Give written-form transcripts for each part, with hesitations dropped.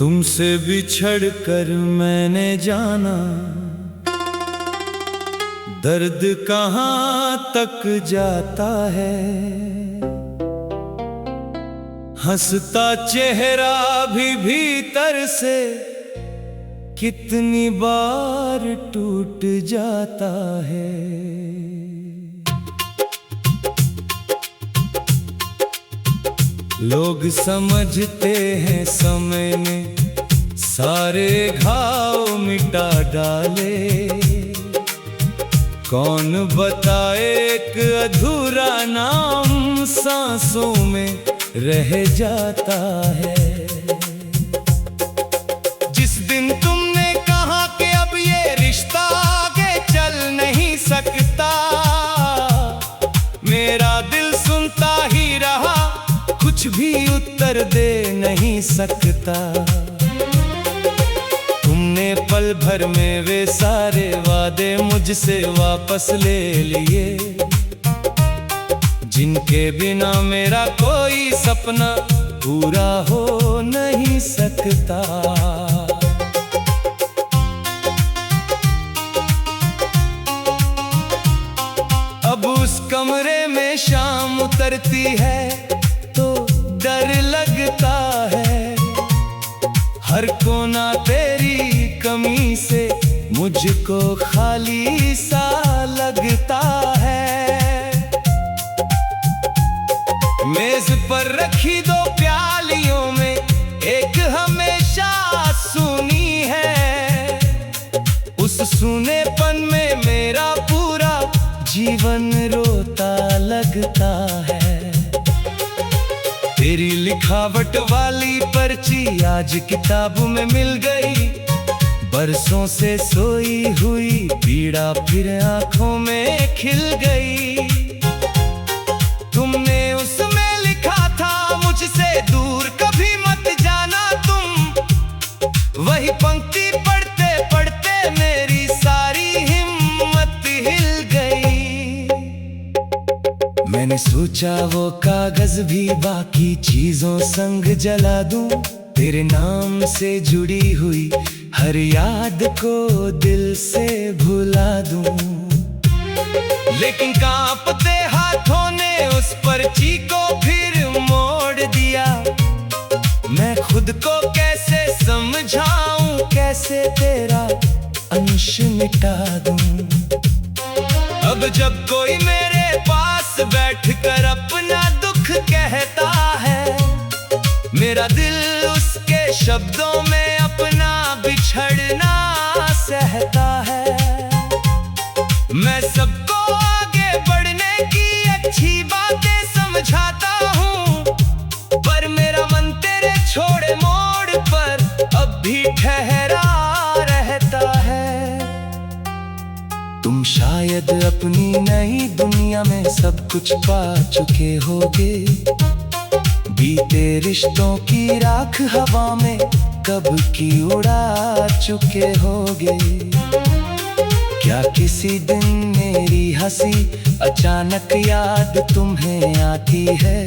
तुमसे बिछड़ कर मैंने जाना, दर्द कहाँ तक जाता है। हंसता चेहरा भी भीतर से कितनी बार टूट जाता है। लोग समझते हैं समय ने सारे घाव मिटा डाले, कौन बताए एक अधूरा नाम सांसों में रह जाता है। जिस दिन तुमने कहा कि अब ये रिश्ता आगे चल नहीं सकता, मेरा दिल सुनता ही रहा, कुछ भी उत्तर दे नहीं सकता। तुमने पल भर में वे सारे वादे मुझसे वापस ले लिए, जिनके बिना मेरा कोई सपना पूरा हो नहीं सकता। अब उस कमरे में शाम उतरती है तो डर लगता है, हर कोना तेरी कमी से मुझको खाली सा लगता है। मेज पर रखी दो प्यालियों में एक हमेशा सुनी है, उस सूनेपन में मेरा पूरा जीवन रोता लगता है। तेरी लिखावट वाली पर्ची आज किताब में मिल गई, बरसों से सोई हुई पीड़ा फिर आंखों में खिल गई। तुमने उसमें लिखा था मुझसे दूर कभी मत जाना तुम, वही पंक्ति पढ़ते पढ़ते मेरी सारी हिम्मत हिल गई। मैंने सोचा वो कागज भी बाकी चीजों संग जला दूं, तेरे नाम से जुड़ी हुई हर याद को दिल से भुला दूं। लेकिन कांपते हाथों ने उस पर्ची को फिर मोड़ दिया, मैं खुद को कैसे समझाऊं, कैसे तेरा अंश मिटा दूं। अब जब कोई मेरे पास बैठकर अपना दुख कहता है, मेरा दिल उसके शब्दों में अपना बिछड़ना सहता है। मैं सबको आगे बढ़ने की अच्छी बातें समझाता हूँ, पर मेरा मन तेरे छोड़े मोड़ पर अब भी ठहरा रहता है। तुम शायद अपनी नई दुनिया में सब कुछ पा चुके होगे, बीते रिश्तों की राख हवा में कब की उड़ा चुके होगे। क्या किसी दिन मेरी हंसी अचानक याद तुम्हें आती है,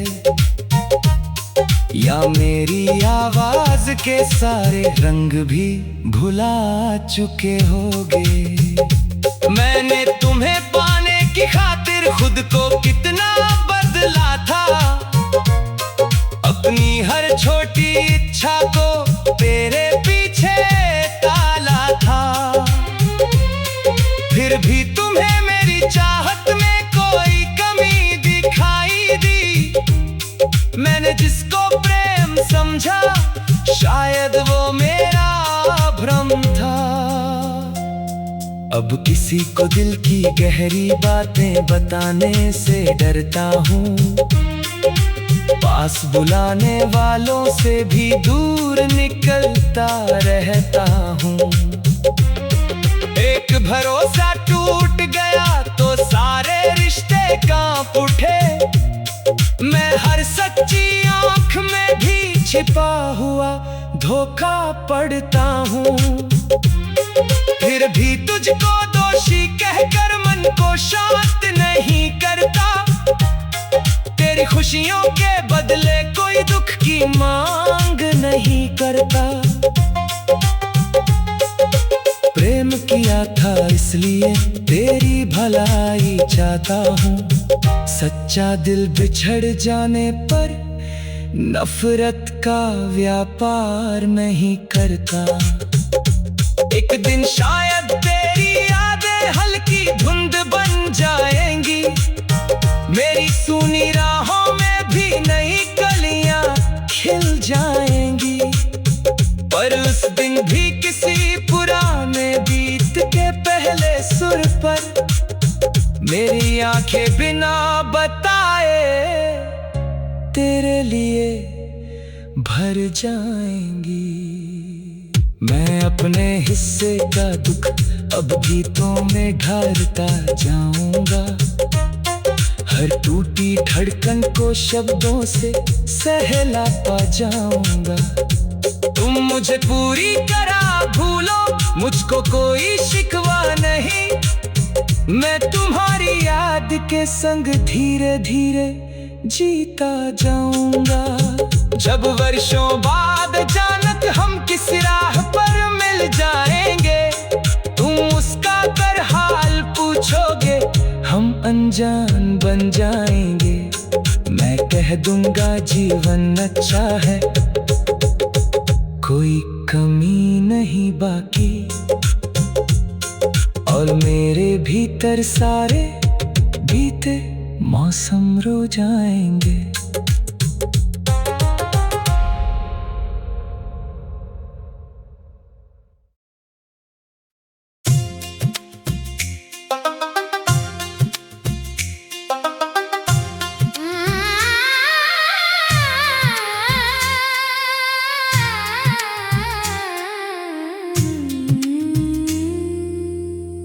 या मेरी आवाज के सारे रंग भी भुला चुके होगे। मैंने तुम्हें पाने की खातिर खुद को कितना बदला था, अपनी हर छोटी इच्छा को तेरे पीछे टाला था। फिर भी तुम्हें मेरी चाहत में कोई कमी दिखाई दी, मैंने जिसको प्रेम समझा शायद वो मेरा भ्रम था। अब किसी को दिल की गहरी बातें बताने से डरता हूँ, पास बुलाने वालों से भी दूर निकलता रहता हूँ। एक भरोसा टूट गया तो सारे रिश्ते कांप उठे, मैं हर सच्ची आंख में भी छिपा हुआ धोखा पड़ता हूँ। फिर भी तुझको दोषी कहकर मन को शांत नहीं करता, तेरी खुशियों के बदले कोई दुख की मांग नहीं करता। प्रेम किया था इसलिए तेरी भलाई चाहता हूँ। सच्चा दिल बिछड़ जाने पर नफरत का व्यापार नहीं करता। एक दिन शायद तेरी यादें हल्की धुंध बन जाएंगी, मेरी सूनी राहों में भी नई कलियां खिल जाएंगी। पर उस दिन भी किसी पुराने बीत के पहले सुर पर मेरी आंखें बिना बताए तेरे लिए भर जाएंगी। मैं अपने हिस्से का दुख अब गीतों में ढालता जाऊंगा, हर टूटी धड़कन को शब्दों से सहलाता जाऊंगा। तुम मुझे पूरी तरह भूलो, मुझको कोई शिकवा नहीं। मैं तुम्हारी याद के संग धीरे धीरे जीता जाऊंगा। जब वर्षों बाद अचानक हम किस राह पर मिल जाएंगे, तुम उसका कर हाल पूछोगे, हम अनजान बन जाएंगे। मैं कह दूंगा जीवन अच्छा है, कोई कमी नहीं बाकी, और मेरे भीतर सारे बीते मौसम रो जाएंगे।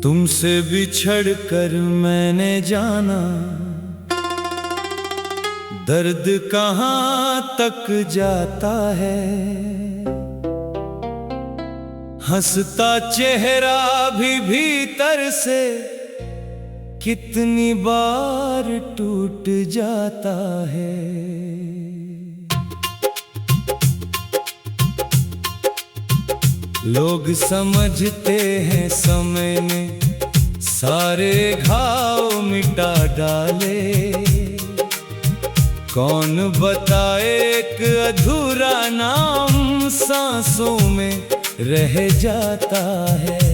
तुमसे बिछड़ कर मैंने जाना, दर्द कहाँ तक जाता है। हंसता चेहरा भी भीतर से कितनी बार टूट जाता है। लोग समझते हैं समय ने सारे घाव मिटा डाले, कौन बताए एक अधूरा नाम सांसों में रह जाता है।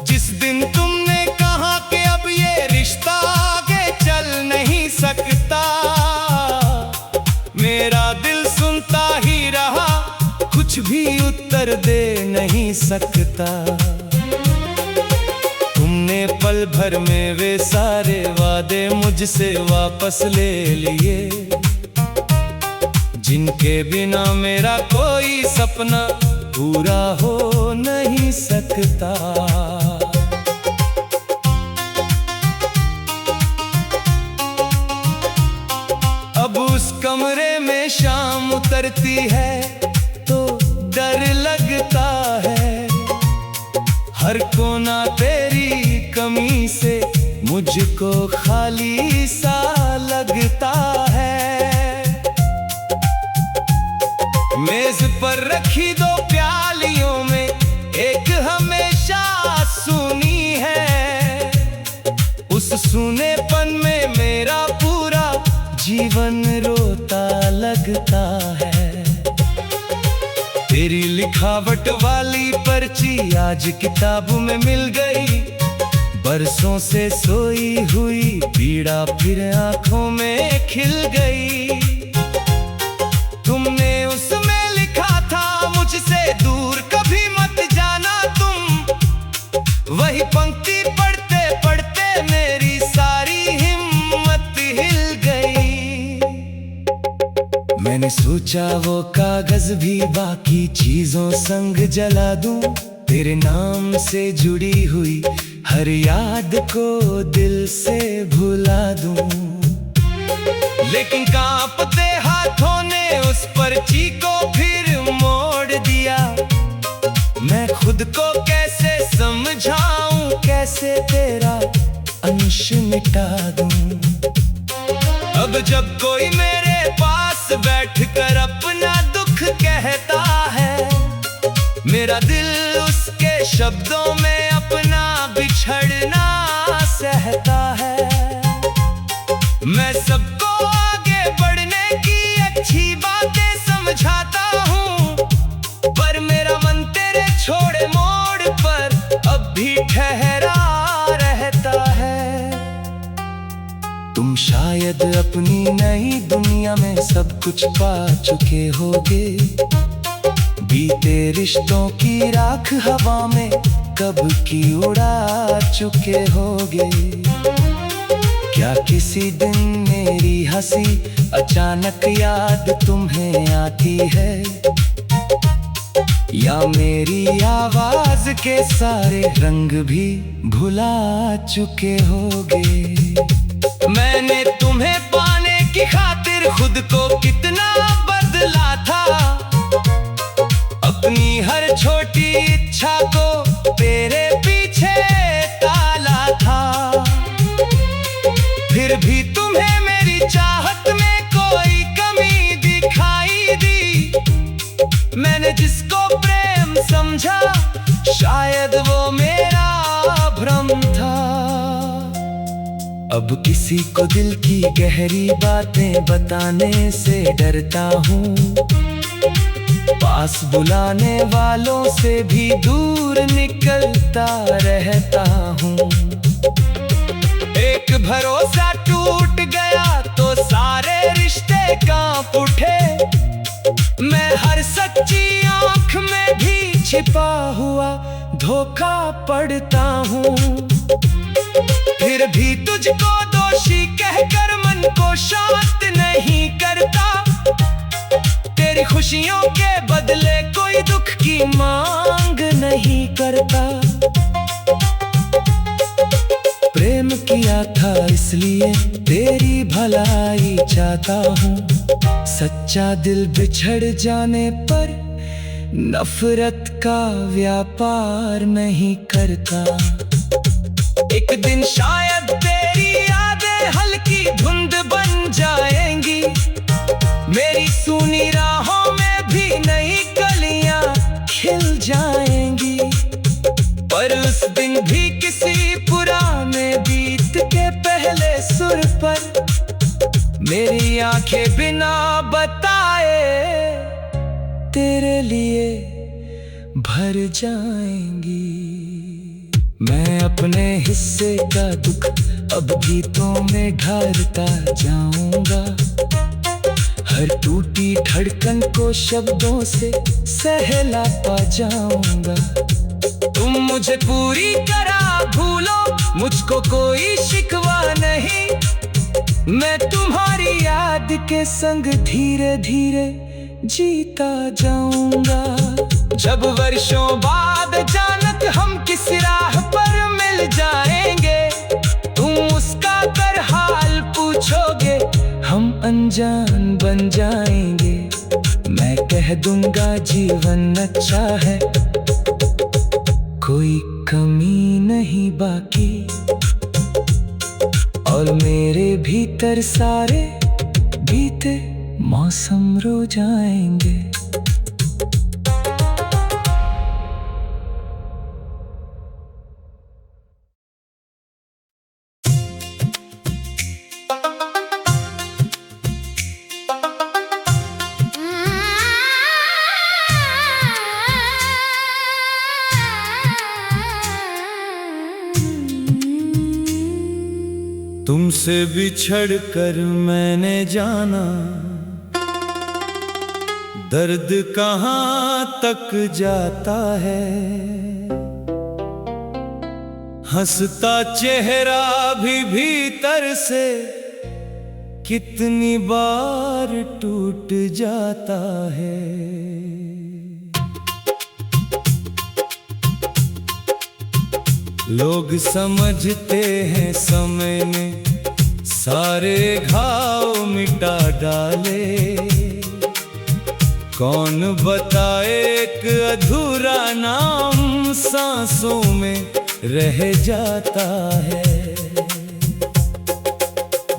जिस दिन तुमने कहा कि अब ये रिश्ता आगे चल नहीं सकता, मेरा दिल सुनता ही रहा, कुछ भी उत्तर दे नहीं सकता। तुमने पल भर में वे सारे वादे मुझसे वापस ले लिए, जिनके बिना मेरा कोई सपना पूरा हो नहीं सकता। अब उस कमरे में शाम उतरती है तो डर लगता है, हर कोना तेरी कमी से मुझको खाली सा लगता है। मेज पर रखी दो प्यालियों में एक हमेशा सूनी है, उस सूनेपन में मेरा पूरा जीवन रोता लगता है। तेरी लिखावट वाली पर्ची आज किताब में मिल गई, बरसों से सोई हुई पीड़ा फिर आंखों में खिल गई। तुमने उसमें लिखा था मुझसे दूर कभी मत जाना तुम, वही पंक्ति पढ़ते पढ़ते मेरी सारी हिम्मत हिल गई। मैंने सोचा वो कागज भी बाकी चीजों संग जला दूं, तेरे नाम से जुड़ी हुई हर याद को दिल से भुला दूं। लेकिन कांपते हाथों ने उस पर्ची को फिर मोड़ दिया, मैं खुद को कैसे समझाऊं, कैसे तेरा अंश मिटा दूं। अब जब कोई मेरे पास बैठकर अपना दुख कहता है, मेरा दिल उसके शब्दों में अपना बिछड़ना सहता है। मैं सबको आगे बढ़ने की अच्छी बातें समझाता हूँ, पर मेरा मन तेरे छोड़े मोड़ पर अब भी ठहरा रहता है। तुम शायद अपनी नई दुनिया में सब कुछ पा चुके होगे, बीते रिश्तों की राख हवा में कब की उड़ा चुके होगे। क्या किसी दिन मेरी हंसी अचानक याद तुम्हें आती है, या मेरी आवाज के सारे रंग भी भुला चुके होगे। मैंने तुम्हें पाने की खातिर खुद को कितना बदला था, अपनी हर छोटी इच्छा को तेरे पीछे टाला था। फिर भी तुम्हें मेरी चाहत में कोई कमी दिखाई दी। मैंने जिसको प्रेम समझा शायद वो मेरा भ्रम था। अब किसी को दिल की गहरी बातें बताने से डरता हूँ, पास बुलाने वालों से भी दूर निकलता रहता हूँ। एक भरोसा टूट गया तो सारे रिश्ते कांप उठे। मैं हर सच्ची आंख में भी छिपा हुआ धोखा पड़ता हूँ। फिर भी तुझको दोषी कहकर मन को शांत नहीं करता। तेरी खुशियों के बदले कोई दुख की मांग नहीं करता। प्रेम किया था इसलिए तेरी भलाई चाहता हूँ, सच्चा दिल बिछड़ जाने पर नफरत का व्यापार नहीं करता। एक दिन शायद तेरी यादें हल्की धुंध बन जाएंगी, मेरी सूनी राहों में भी नई कलियां खिल जाएंगी। पर उस दिन भी किसी पुराने गीत के पहले सुर पर मेरी आंखें बिना बताए तेरे लिए भर जाएंगी। मैं अपने हिस्से का दुख अब गीतों में ढालता जाऊंगा, हर टूटी धड़कन को शब्दों से सहला पा जाऊंगा। तुम मुझे पूरी तरह भूलो, मुझको कोई शिकवा नहीं। मैं तुम्हारी याद के संग धीरे धीरे जीता जाऊंगा। जब वर्षों बाद अचानक हम किस राह पर मिल जाएंगे, तुम उसका कर हाल पूछोगे, हम अनजान बन जाएंगे। मैं कह दूंगा जीवन अच्छा है, कोई कमी नहीं बाकी, और मेरे भीतर सारे बीते मौसम रो जाएंगे। तुमसे बिछड़ कर मैंने जाना, दर्द कहाँ तक जाता है। हंसता चेहरा भी भीतर से कितनी बार टूट जाता है। लोग समझते हैं समय ने सारे घाव मिटा डाले, कौन बताए एक अधूरा नाम सांसों में रह जाता है।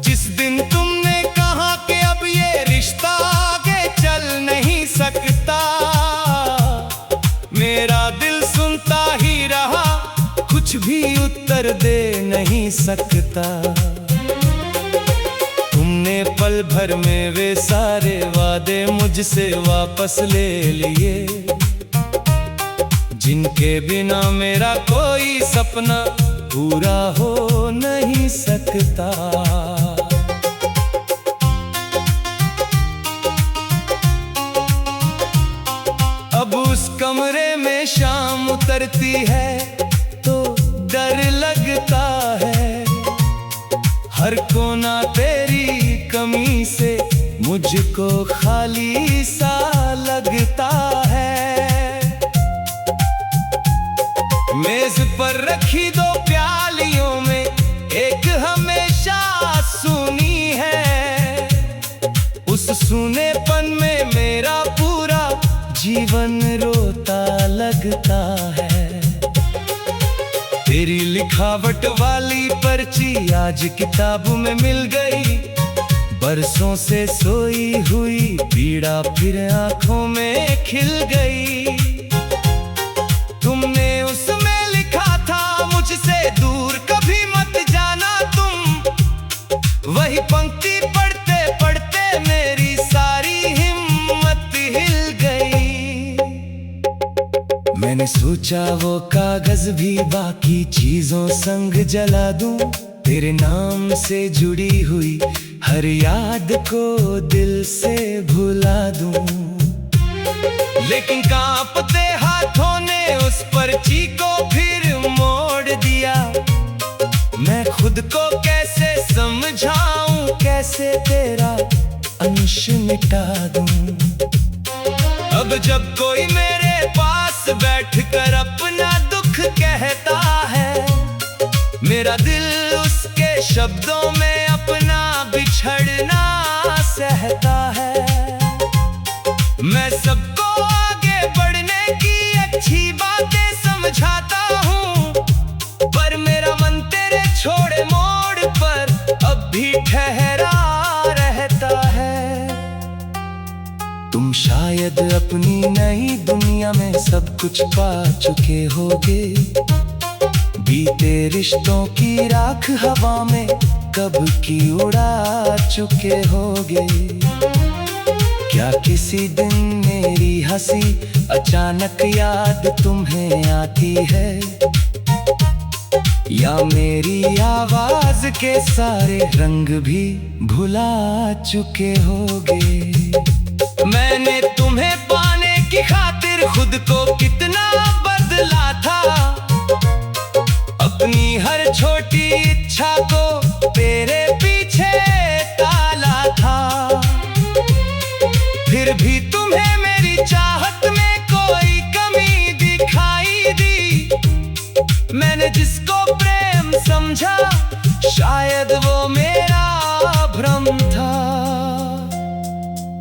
जिस दिन तुमने कहा कि अब ये रिश्ता आगे चल नहीं सकता, मेरे नहीं सकता। तुमने पल भर में वे सारे वादे मुझसे वापस ले लिए, जिनके बिना मेरा कोई सपना पूरा हो नहीं सकता। अब उस कमरे में शाम उतरती है तो डर लगता है, हर कोना तेरी कमी से मुझको खाली सा लगता है। मेज पर रखी दो प्यालियों में एक हमेशा सूनी है, उस सूनेपन में मेरा पूरा जीवन रोता लगता है। तेरी लिखावट वाली पर्ची आज किताब में मिल गई, बरसों से सोई हुई पीड़ा फिर आंखों में खिल गई। तुमने उसमें लिखा था मुझसे दूर कभी मत जाना तुम, वही पंक्ति पढ़ते पढ़ते मेरी सारी हिम्मत हिल गई। मैंने सोचा वो कागज भी बाकी चीजों संग जला दूं, तेरे नाम से जुड़ी हुई हर याद को दिल से भुला दूं। लेकिन कांपते हाथों ने उस पर्ची को फिर मोड़ दिया, मैं खुद को कैसे समझाऊं, कैसे तेरा अंश मिटा दूं। अब जब कोई मेरे पास बैठकर अपना दुख कहता है, मेरा दिल उसके शब्दों में अपना बिछड़ना सहता है। मैं सबको आगे बढ़ने की अच्छी बातें समझाता हूँ, पर मेरा मन तेरे छोड़े मोड़ पर अब भी ठहरा रहता है। तुम शायद अपनी नई दुनिया में सब कुछ पा चुके होगे, बीते रिश्तों की राख हवा में कब की उड़ा चुके होगे। क्या किसी दिन मेरी हंसी अचानक याद तुम्हें आती है, या मेरी आवाज के सारे रंग भी भुला चुके होगे। मैंने तुम्हें पाने की खातिर खुद को कितना बदला था, अपनी हर छोटी इच्छा को तेरे पीछे टाला था। फिर भी तुम्हें मेरी चाहत में कोई कमी दिखाई दी, मैंने जिसको प्रेम समझा शायद वो मेरा भ्रम था।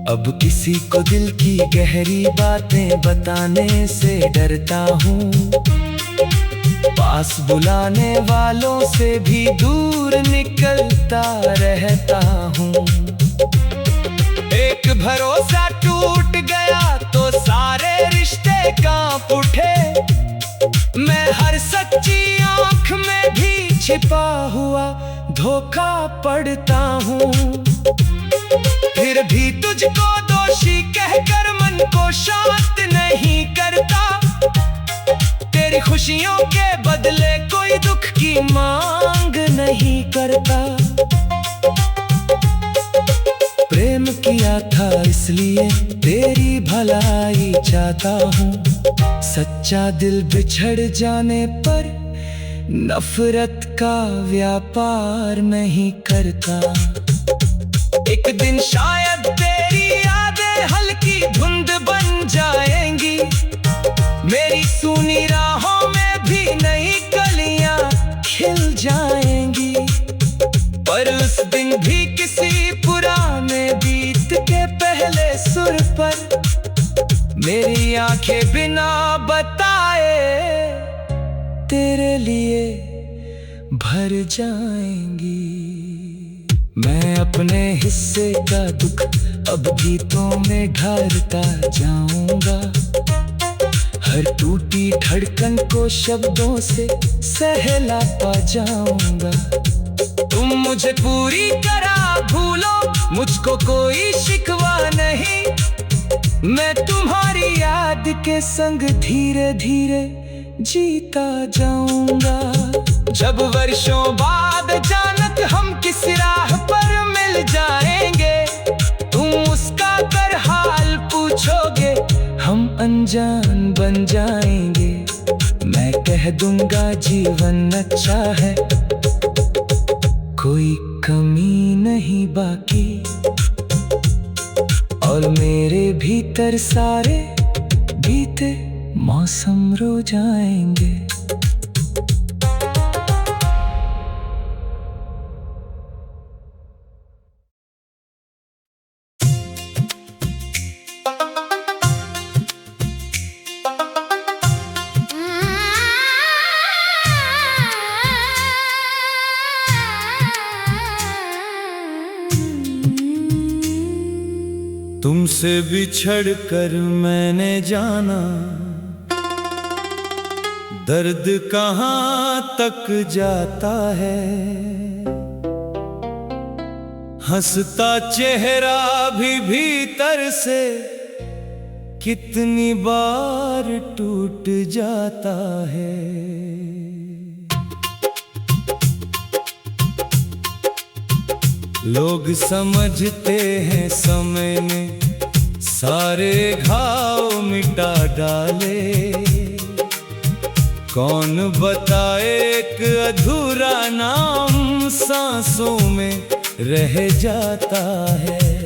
अब किसी को दिल की गहरी बातें बताने से डरता हूँ, पास बुलाने वालों से भी दूर निकलता रहता हूँ। एक भरोसा टूट गया तो सारे रिश्ते कांप उठे, मैं हर सच्ची आंख में भी छिपा हुआ धोखा पड़ता हूँ। फिर भी तुझको दोषी कहकर मन को शांत नहीं करता, तेरी खुशियों के बदले कोई दुख की मांग नहीं करता। प्रेम किया था इसलिए तेरी भलाई चाहता हूँ, सच्चा दिल बिछड़ जाने पर नफरत का व्यापार नहीं करता। एक दिन शायद तेरी यादें हल्की धुंध बन जाएंगी, मेरी सूनी राहों में भी नई कलियां खिल जाएंगी। पर उस दिन भी किसी पुराने बीत के पहले सुर पर मेरी आंखें बिना बताए तेरे लिए भर जाएंगी। मैं अपने हिस्से का दुख अब गीतों में ढालता जाऊंगा, हर टूटी धड़कन को शब्दों से सहला पा जाऊंगा। तुम मुझे पूरी तरह भूलो, मुझको कोई शिकवा नहीं। मैं तुम्हारी याद के संग धीरे धीरे जीता जाऊंगा। जब वर्षों बाद अचानक हम किस राह पर मिल जाएंगे, तुम उसका कर हाल पूछोगे, हम अनजान बन जाएंगे। मैं कह दूंगा जीवन अच्छा है, कोई कमी नहीं बाकी, और मेरे भीतर सारे बीते मौसम रो जाएंगे। तुमसे बिछड़ कर मैंने जाना, दर्द कहाँ तक जाता है। हंसता चेहरा भी भीतर से कितनी बार टूट जाता है। लोग समझते हैं समय ने सारे घाव मिटा डाले, कौन बताए एक अधूरा नाम सांसों में रह जाता है।